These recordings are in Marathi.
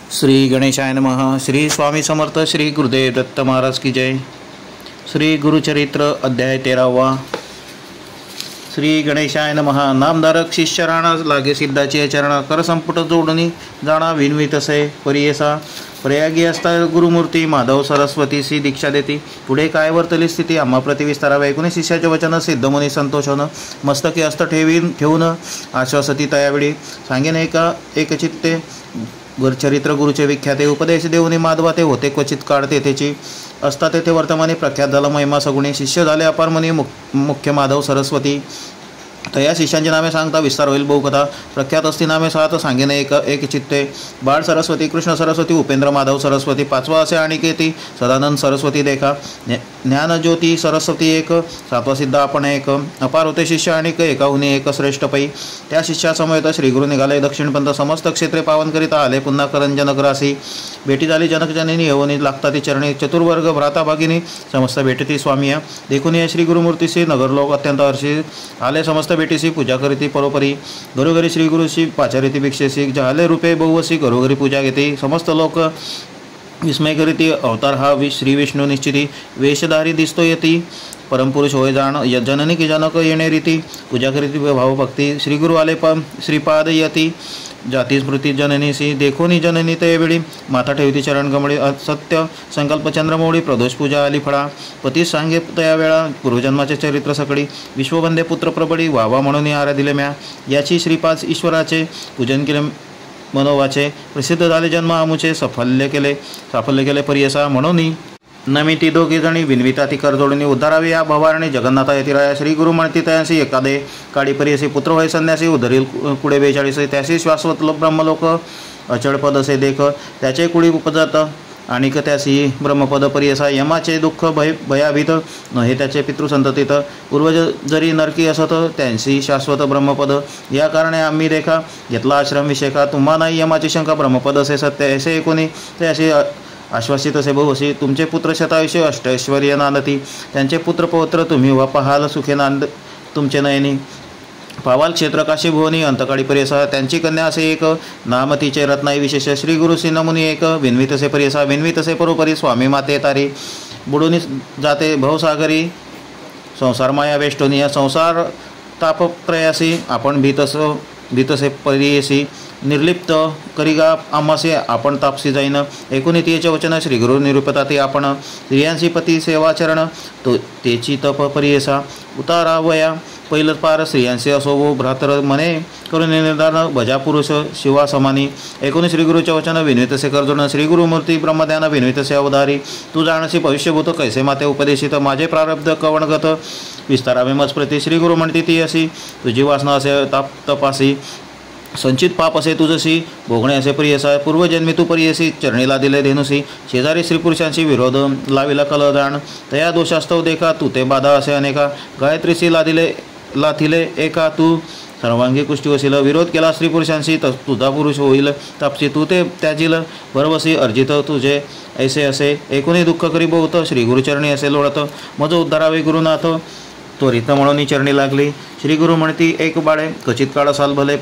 श्री गणेशाय नमः। श्री स्वामी समर्थ श्री गुरुदेव दत्त महाराज की जय। श्री गुरुचरित्र अध्याय 13वा। श्री गणेशाय नमः। नामधारक शिष्य राणा लागे सिद्धाचे चरण कर संपुट जोडणी जाणा विनवी तसे परियेसा प्रयागी असता गुरुमूर्ती माधव सरस्वतीसी दीक्षा देती पुढे काय वर्तली स्थिती आम्हा प्रतिविस्तारा ऐकून शिष्याचे वचन सिद्धमुनी संतोषन मस्तकी हस्त ठेवून आश्वासती तयावेळी सांगेन एकचित्ते चरित्र गुरुचे विख्याते उपदेश देऊनी माधवा ते होते क्वचित काढते त्याची असता तेथे वर्तमाने प्रख्यात झाला महिमा सगुणी शिष्य झाले अपार मुनी मुख्य माधव सरस्वती तया शिष्यांची नामे सांगता विस्तार होईल बहुकथा प्रख्यात असती नामे सात सांगेन एक चित्ते बाळ सरस्वती कृष्ण सरस्वती उपेंद्र माधव सरस्वती पाचवा असे अनिकेती सदानंद सरस्वती देखा ज्ञानज्योती सरस्वती एक सातवा सिद्ध आपण एक अपार होते शिष्य अनिक एकाहुनी एक श्रेष्ठ पै त्या शिष्यासमवेत श्रीगुरु निघाले दक्षिणपंथ समस्त क्षेत्रे पावन करिता आले पुन्हा करंजनगरासी भेटी झाली जनकजननी येऊनी लागता ती चरणी चतुर्वर्ग भ्राता भागिनी समस्त भेटती स्वामिया देखून या श्री गुरुमूर्तीसी नगरलोक अत्यंत हर्षी आले समस्त भेटीसी पूजा करीती परोपरी घरोघरी श्री गुरुशी पाचारिती भिक्षेसी झाले रूपे बहुवसी घरोघरी पूजा घेते समस्त लोक विस्मय करीती अवतार हा श्री विष्णू निश्चिती वेशधारी दिसतो येती परमपुरुष होय जाण जननी की जनक येणे रीती पूजा करीती भावभक्ती श्री गुरु आले श्रीपाद यती जाती स्मृती जननीसी देखोनी जननी तयवेळी माथा ठेवती चरण कमळी सत्य संकल्प चंद्रमौळी प्रदोष पूजा आली फळा पती सांगे तया वेळा पूर्वजन्माचे चरित्र सकळी विश्ववंदे पुत्र प्रबळी वावा म्हणून आरा दिले म्या याची श्रीपाद ईश्वराचे पूजन केले मनोवाचे प्रसिद्ध झाले जन्म आमुचे साफल्य केले परियसा म्हणून नमिती दोघी जणी विनविता ती करजोडणी उद्धारावी या भवारणी जगन्नाथा यतिराया श्री गुरु म्हणती तयासी एकादे काळी परियसी पुत्र होय संन्यासी उधरील कुडे 42 त्यासी शाश्वत ब्रह्मलोक अचळपद असे देख त्याचे कुळी उपजात आणि त्यासी ब्रह्मपद परियसा यमाचे दुःख भयाभीत हे त्याचे पितृसंततीत पूर्वज जरी नरकी असत त्यांची शाश्वत ब्रह्मपद या कारणे आम्ही देखा घेतला आश्रम विषेका तुम्हा नाही यमाची शंका ब्रह्मपद असे सत्य ऐसे एकोणी ते असे आश्वासित असे बहुवसी तुमचे पुत्र शतायुष्य अष्टैश्वर्य नांदती त्यांचे पुत्र पौत्र तुम्ही व पहाल सुखे नांद तुमचे नयनी पावाल क्षेत्र काशी भुवनी अंतकाळी परियसा त्यांची कन्या असे एक नाम तिचे रत्नाई विशेष श्री गुरु सिन्नमुनी एक विन्वित असे परियसा विन्वित असे परोपरी स्वामी माते तारी बुडूनी जाते भवसागरी संसार माया वेष्टोनी संसार तापत्रयासी आपण भीतसे परियसी निर्लिप्त करिगा आम्हासे आपण तापसी जाईन एकूणी तिचे वचन श्री गुरु निरूपता ते आपण स्त्रियांसी पती सेवाचरण तो तेची तप परियसा उतारावया पहिलं पार स्त्रियांचे असो व भ्रातर मने करून निर्धारण भजा पुरुष शिवा समानी एकूणी श्री गुरुचे वचन विनवितसे करजोड श्री गुरुमूर्ती ब्रह्मध्यान विनवितसे अवधारी तू जाणसी भविष्यभूत कैसे माते उपदेशित माझे प्रारब्ध कवणगत विस्तारावे मजप्रती श्री गुरु म्हणती ती असी तुझी वासना असे तपासी संचित पाप असे तुझसी भोगणे असे प्रियसा पूर्वजन्मी तू परियसी चरणीला दिले धेनुसी शेजारी स्त्रीपुरुषांशी विरोध लाविला कलदान तया दोषास्तव देखा तू ते बाधा असे अनेका गायत्रीशी लाथिले एका तू सर्वांगी कुष्टी वसील विरोध केला स्त्रीपुरुषांशी तुझा पुरुष होईल तापसी तू ते त्याजील भरवसी अर्जित तुझे ऐसे असे एकूणी दुःख करी बहुत श्री गुरुचरणी असे लोळत मज उद्धारावे गुरुनाथ त्वरित म्हणून चरणी लागली श्री गुरु म्हणती एक बाळे क्वचित काळ साल भले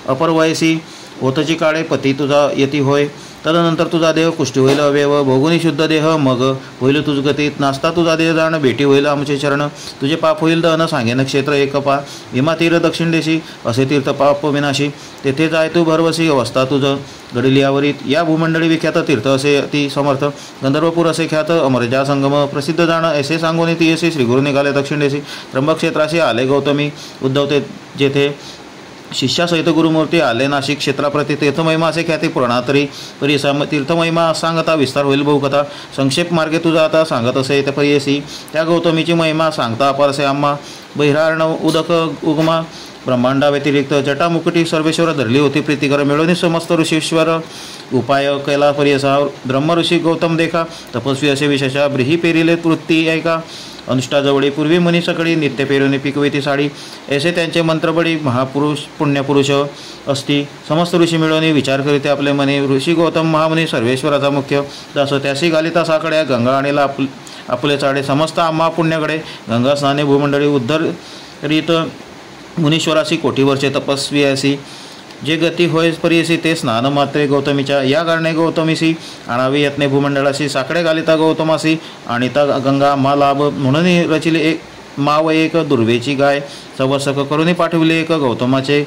अपर वयसी होतची काळे पती तुझा यती होय तदनंतर तुझा देह कुष्टी होईल अवयव भोगुनी शुद्ध देह मग होईल तुझ गतीत नाचता तुझा देह जाण भेटी होईल आमचे चरण तुझे पाप होईल दहन सांगेन क्षेत्र एक पा भीमा तीर दक्षिण देशी असे तीर्थ पाप विनाशी तेथे जाय तू भरवसी अवस्था तुझ घडली यावरीत या भूमंडळी विख्यात तीर्थ असे ती समर्थ गंधर्वपूर असे ख्यात अमरजा संगम प्रसिद्ध जाण ऐसे सांगून ती असे श्रीगुरु निघाले दक्षिण देशी त्र्यंबक क्षेत्राशी आले गौतमी उद्धवते जेथे शिष्यासहित गुरुमूर्ती आले नाशिक क्षेत्राप्रती तीर्थमहिमा असे ख्याती पुराणातरी परियसा तीर्थमहिमा सांगता विस्तार होईल बहुकथा संक्षेप मार्गे तुझा आता सांगत असे त्या परियसी त्या गौतमीची महिमा सांगता अपार असे आम्हा बहिरार्ण उदक उगमा ब्रह्मांडा व्यतिरिक्त जटामुकुटी सर्वेश्वर धरली होती प्रीतिकर मिळवणी समस्त ऋषीश्वर उपाय कैला परियसा ब्रह्म ऋषी गौतम देखा तपस्वी असे विशेषा ब्रीही पेरिले वृत्ती ऐका अनुष्ठाजवळी पूर्वी मुनी सकळी नित्य पेरुनी पिकविती साडी ऐसे त्यांचे मंत्रबळी महापुरुष पुण्यपुरुष असती समस्त ऋषी मिळवणी विचार करीते आपले मनी ऋषी गौतम महामुनी सर्वेश्वराचा मुख्य दास त्यासी गालिता साकड्या गंगा आणीला आपले चाडे समस्त आम्हा पुण्यकडे गंगा स्नाने भूमंडळी उद्धरित मुनीश्वरासी कोटीवरचे तपस्वी असी जे गती होय परियसी ते स्नान मात्रे गौतमीच्या या कारणे गौतमीसी आणावी यत्ने भूमंडळाशी साकडे घालिता गौतमासी आणि ता गंगा मा लाभ म्हणून रचिले एक माव एक दुर्वेची गाय सवसक करून पाठविले एक गौतमाचे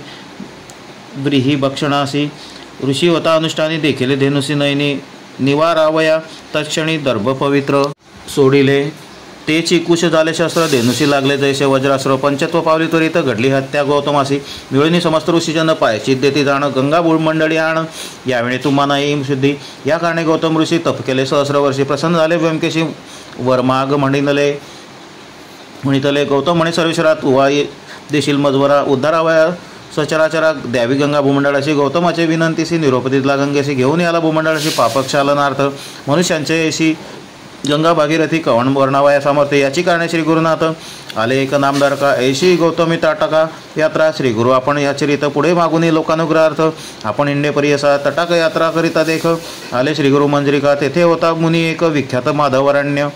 ब्रीही भक्षणासी ऋषी होता अनुष्ठानी देखील धेनुसी नयनी निवारावया तत्क्षणी दर्भ पवित्र सोडिले तेची कुश झाले शस्त्र धेनुसी लागले जैसे वज्रास्त्र पंचत्व पावली त्वरित घडली हत्या गौतमासी मिळून समस्त ऋषीजन पायचित देती जाण गंगा मंडळी आण यावेळी तुम्हाला येईम शुद्धी या कारणे गौतम ऋषी तप केले सहस्र वर्षी प्रसन्न झाले व्यंकेशी वरमाग म्हणितले गौतम म्हणे सर्वेश्वरात उवा देशील मजवरा उद्धारावया सचराचरा द्यावी गंगा भूमंडळाशी गौतमाचे विनंतीशी निरोपतीतला गंगेशी घेऊन याला भूमंडळाशी पापक्षालनार्थ मनुष्यांचे ऐशी गंगा भागीरथी कवण वर्णावया सामर्थ्य याची कारणे श्री गुरुनाथ आले एक नामदार का ऐशी गौतमी ताटका यात्रा श्री गुरु आपण याची रीत पुढे मागुनी लोकानुग्रहार्थ आपण इंडे परियसा तटाक यात्रा करिता देख आले श्री गुरु मंजरिका तेथे होता मुनी एक विख्यात माधवरण्य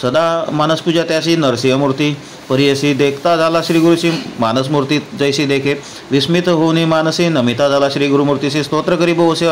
सदा मानसपूजा त्याशी नरसिंहमूर्ती परियसी देखता झाला श्री गुरुची मानसमूर्ती जैसी देखे विस्मित होऊनी मानसी नमिता झाला श्री गुरुमूर्तीशी स्तोत्र करी बोसे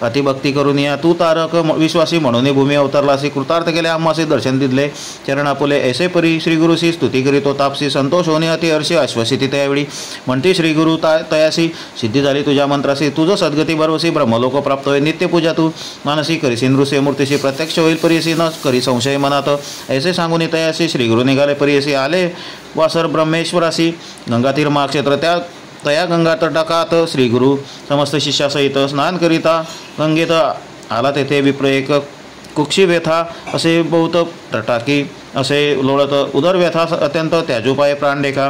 अतिभक्ती करून या तू तारक विश्वासी म्हणून भूमी अवतरलासी कृतार्थ केले आम्हासी दर्शन दिले चरण आपुले ऐसे परी श्री गुरुशी स्तुती करीतो तापसी संतोष होणे अति हर्षी आश्वसिती त्यावेळी म्हणते श्री गुरु तयासी सिद्धी झाली तुझ्या मंत्रासी तुझं सद्गती भरवसी ब्रह्मलोक प्राप्त होईल नित्य पूजा तू मानसी करीसी नृसिंहमूर्तीशी प्रत्यक्ष होईल परियसी न करी संशय मनात ऐसे सांगून तयासी श्री गुरु निघाले परियसी आले वासर ब्रह्मेश्वरासी गंगातीर महाक्षेत्र त्या तया गंगा तटाकात श्री गुरु समस्त शिष्यासहित स्नान करिता गंगेत आला तेथे विप्र एक कुक्षी व्यथा असे बहुत तटाकी असे लोळत उदर व्यथा अत्यंत त्याजोपाय प्राण देखा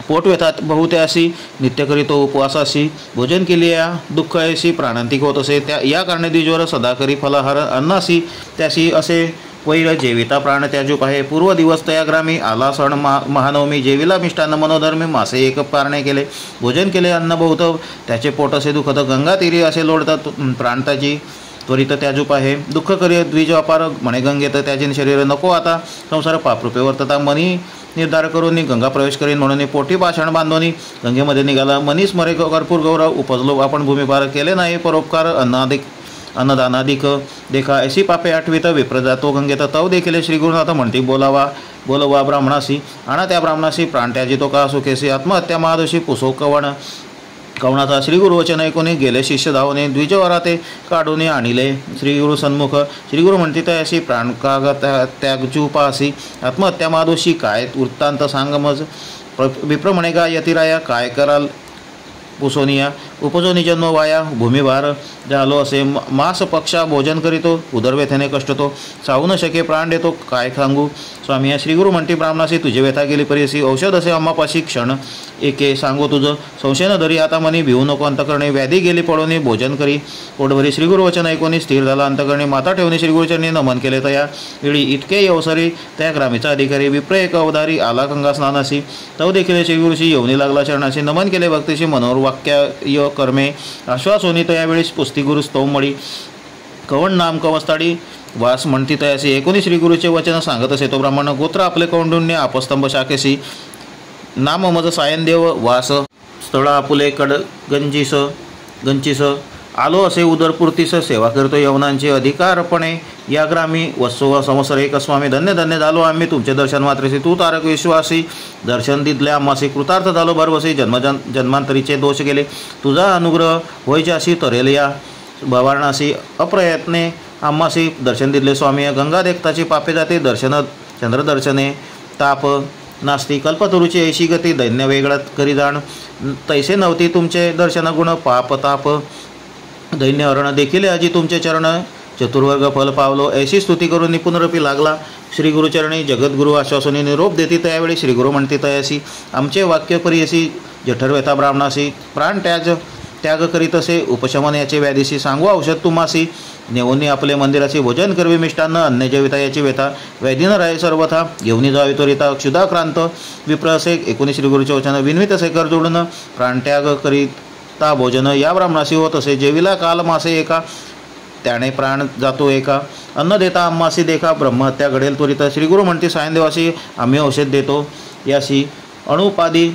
पोट व्यथात बहुत्यासी नित्य करीतो उपवासासी भोजन केली या दुःख ऐशी प्राणांतिक होत असे त्या या कारणे द्विजवर सदा करी फलाहार अन्नासी त्यासी असे वैर जेविता प्राण त्याजूप आहे पूर्व दिवस तयाग्रामी आला सण महानवमी जेविला मिष्टान्न मनोधर्मी मासे एक पारणे केले भोजन केले अन्न बहुत त्याचे पोट असे दुखत गंगा तीरी असे लोळतात प्राण त्याची त्वरित त्याजूप आहे दुःख करी द्विज अपार म्हणे गंगेत त्याचे शरीर नको आता संसार पापरूपे वर्तता मनी निर्धार करून गंगा प्रवेश करीन म्हणून पोटी पाषाण बांधून गंगेमध्ये निघाला मनी स्मरे कर्पूर गौरव उपजलो आपण भूमिभार केले नाही परोपकार अन्नदानाधिक देखा ऐशी पापे आठवीत विप्र जातो गंगेत तव देखील श्री गुरुनाथ म्हणती बोलवा ब्राह्मणासी आणा त्या ब्राह्मणासी प्राण त्याजितो का सुखेसी आत्महत्या महादोषी पुसो कवणाचा श्री गुरुवचन ऐकून गेले शिष्य धावने द्विजवराते काढून आणले श्री गुरु सन्मुख श्री गुरु म्हणती तयाशी प्राण का त्यागचुपासी आत्महत्या महादोषी काय वृत्तांत सांगमज विप्र म्हणे का यतिराया काय कराल पुसोनिया उपजोनी जन्म वाया भूमिभार झालो असे मास पक्षा भोजन करीतो उदरव्यथेने कष्टतो साहू न शके प्राण देतो काय सांगू स्वामी श्री गुरु म्हणती ब्राह्मणासी तुझे व्यथा गेली परियसी औषध असे अम्मापाशी क्षण एके सांगू तुझं संशय न धरी आता मनी भिवू नको अंतकरणे व्याधी गेली पडोनी भोजन करी पोटभरी श्री गुरुवचन ऐकून स्थिर झाला अंतकरणे माता ठेवणी श्री गुरुचरणी नमन केले तया वेळी इतके अवसरी त्या ग्रामीचा अधिकारी विप्र एक अवधारी आला गंगा स्नानासी तव देखील श्री गुरुशी येऊनी लागला चरणाशी नमन केले भक्तीशी मनोर वाक्य कर्मे आश्वास होनी तयावेळीस पुस्ती गुरु स्तोमळी कवण नाम कवस्ताडी वास म्हणती तयासी एकोणी श्री गुरुचे वचन सांगत असे तो ब्राह्मण गोत्र आपले कौंडुण्य आपस्तंभ शाखेसी नाम मज सायनदेव वास स्थळ आपुले गंचीस आलो असे उदरपूर्तीस सेवा करतो यवनांचे अधिकारपणे या ग्रामी वत्सो संवत्सर एक स्वामी धन्य धन्य झालो आम्ही तुमचे दर्शन मात्रेसी तू तारक विश्वासी दर्शन दिले आम्हासी कृतार्थ झालो भरवसी जन्मांतरीचे दोष गेले तुझा अनुग्रह होयच्याशी तरेल या भवारणासी अप्रयत्ने आम्हासी दर्शन दिले स्वामी गंगा देखताची पापे जाते दर्शन चंद्रदर्शने ताप नास्ती कल्पतरुची ऐशी गती दैन्य वेगळा करी जाण तैसे नव्हती तुमचे दर्शन गुण पाप ताप दैन्य हरण देखील अजी तुमचे चरण चतुर्वर्ग फल पावलो ऐशी स्तुती करून पुनरपी लागला श्री गुरुचरणी जगद्गुरु आश्वासनी निरोप देती त्यावेळी श्री गुरु म्हणते तयासी आमचे वाक्य परियसी जठरव्यथा ब्राह्मणासी प्राण त्याग करीत असे उपशमन याचे व्याधीशी सांगू औषध तुम्हासी नेऊनी आपले मंदिराची भोजन करवी मिष्टान्न अन्य जेविता याची व्यथा वैदिन राय सर्वथा घेऊनी जावी त्वरिता क्षुधाक्रांत विप्र असे एकोणी श्री गुरुचे वचन विनवित असे कर जोडून प्राणत्याग करीता भोजन या ब्राह्मणाशी होत असे जेविला काल मासे एका त्याने प्राण जातो एका अन्न देता आम्हासी देखा ब्रह्महत्या घडेल त्वरित श्री गुरु म्हणते सायनदेवासी आम्ही औषध देतो याशी अणुपादी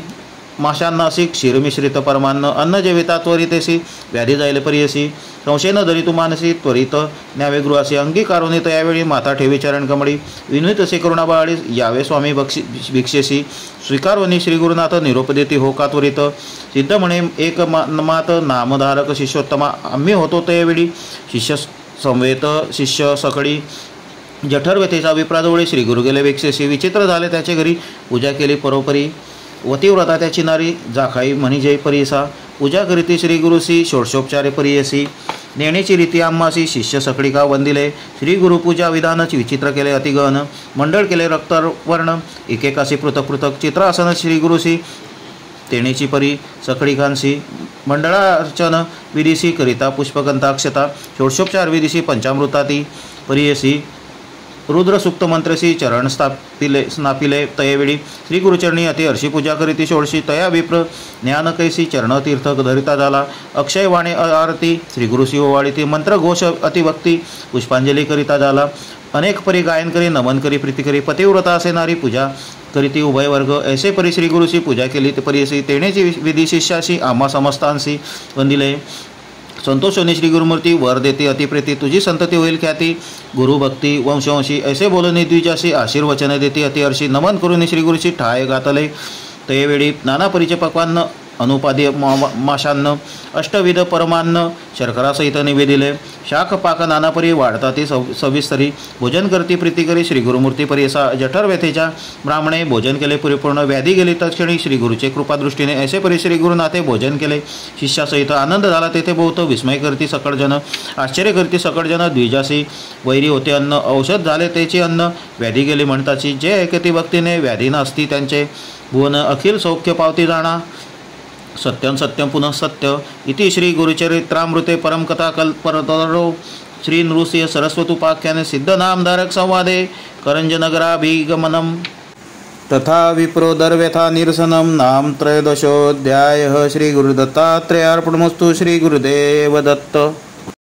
माशांनासी क्षीरमिश्रित परमान्न अन्न जेविता त्वरितेसी व्याधी जायले परियसी संशय न धरी तू मानसी त्वरित न्यावे गृहासी अंगीकारोनी यावेळी माता ठेवी चरण कमळी विनुत असे करुणाबाळी यावे स्वामी भिक्षेसी स्वीकारोनी श्री गुरुनाथ निरोप देती हो का त्वरित सिद्ध म्हणे एक मात नामधारक शिष्योत्तमा आम्ही होतो त्यावेळी शिष्य संवेत शिष्य सकळी जठर व्यथेचा विप्राजवळी श्री गुरु गेले भिक्षेसी विचित्र झाले त्याचे घरी पूजा केली परोपरी वतीव्रता त्याची नारी जाखाई म्हणजे परिसा पूजा करीती श्री गुरुसी षोडशोपचारे परियसी नेण्याची रीती आम्हासी शिष्य सकळी का वंदिले श्री गुरु पूजा विधानच विचित्र केले अतिगहन मंडळ केले रक्तवर्ण एकेकासी पृथक पृथक चित्रासन श्री गुरुसी तेणेची परी सकळीकांसी मंडळार्चन विधीसी करिता पुष्पगंधाक्षता षोडशोपचार विधीसी पंचामृताती परियसी रुद्रसुक्त मंत्रसी चरण स्नापिले तयवेळी श्री गुरुचरणी अति हर्षी पूजा करीती षोडशी तया विप्र ज्ञान कैसी चरणतीर्थ धरिता झाला अक्षय वाणे आरती श्री गुरुसी ओवाळीती मंत्र घोष अतिभक्ती पुष्पांजली करिता झाला अनेक परी गायन करी नमन करी प्रीती करी पतिव्रता असे नारी पूजा करीती उभय वर्ग ऐसे परी श्री गुरुसी पूजा केली ते परियसी तेणेची विधी शिष्याशी आम्हा समस्तांसी वंदिले संतोषोनी श्री गुरुमूर्ती वर देते अतिप्रेती तुझी संतती होईल ख्याती गुरुभक्ती वंशवंशी ऐसे बोलणे द्विजाशी आशीर्वचन देते अतिहर्षी नमन करून श्री गुरुची ठाय गातले तयवेळी नाना परीचे पक्वान्न अनुपाद्य माशान्न अष्टविध परमान्न शर्करासहित निवेदिले शाख पाक नानापरी वाढताती सविस्तरी भोजन करती प्रीती करी श्री गुरुमूर्ती परियसा जठर व्यथेच्या ब्राह्मणे भोजन केले परिपूर्ण व्याधी गेली तत्क्षणी श्री गुरुचे कृपादृष्टीने ऐसे परी श्री गुरुनाथे भोजन केले शिष्यासहित आनंद झाला तेथे बहुत विस्मय करती सकळजन आश्चर्य करती सकळजन द्विजासी वैरी होते अन्न औषध झाले त्याचे अन्न व्याधी गेली म्हणताची जे ऐकती भक्तीने व्याधी नसती त्यांचे भुवन अखिल सौख्य पावती जाणा सत्यं सत्यं पुनः सत्य इति श्री गुरुचरित्रामृते परमकथा कल्पतरो श्री नृसिंह सरस्वतुपाख्याने सिद्ध नामधारक संवादे करंजनगराभिगमनम तथा विप्रोदरव्यथा निरसनम नाम त्रयोदशोऽध्यायः श्री गुरुदत्तात्रेयार्पणमस्तु श्री गुरुदेव दत्त।